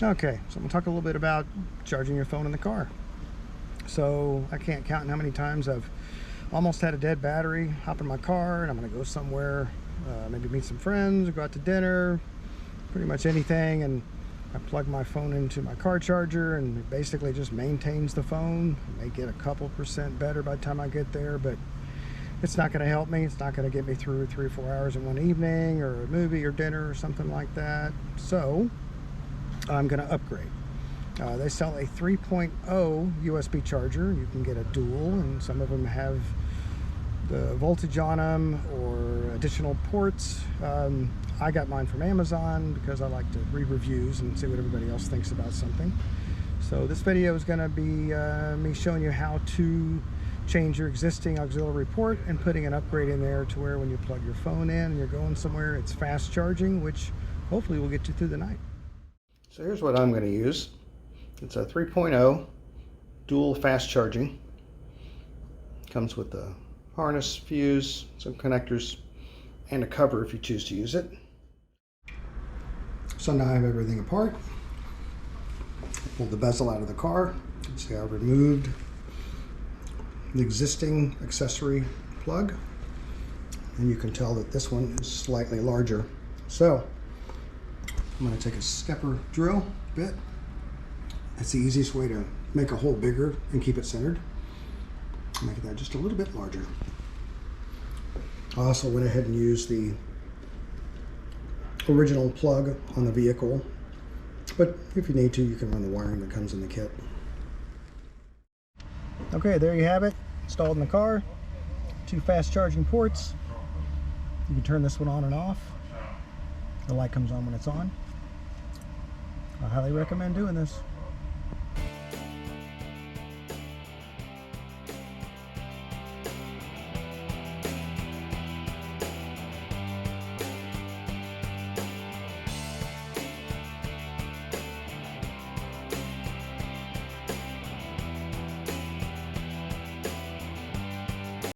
Okay, so I'm gonna talk a little bit about charging your phone in the car. So I can't count how many times I've almost had a dead battery, hop in my car, and I'm gonna go somewhere, maybe meet some friends, or go out to dinner, pretty much anything, and I plug my phone into my car charger, and it basically just maintains the phone. It may get a couple percent better by the time I get there, but it's not gonna help me. It's not gonna get me through 3 or 4 hours in one evening, or a movie or dinner or something like that. So I'm gonna upgrade. They sell a 3.0 USB charger. You can get a dual, and some of them have the voltage on them or additional ports. I got mine from Amazon because I like to read reviews and see what everybody else thinks about something. So this video is going to be me showing you how to change your existing auxiliary port and putting an upgrade in there to where when you plug your phone in and you're going somewhere, it's fast charging, which hopefully will get you through the night. So here's what I'm going to use. It's a 3.0 dual fast charging. Comes with a harness, fuse, some connectors, and a cover if you choose to use it. So now I have everything apart. Pulled the bezel out of the car. See, I removed the existing accessory plug, and you can tell that this one is slightly larger. So I'm going to take a stepper drill bit. That's the easiest way to make a hole bigger and keep it centered. Make that just a little bit larger. I also went ahead and used the original plug on the vehicle, but if you need to, you can run the wiring that comes in the kit. Okay, there you have it, installed in the car. 2 fast charging ports. You can turn this one on and off. The light comes on when it's on. I highly recommend doing this.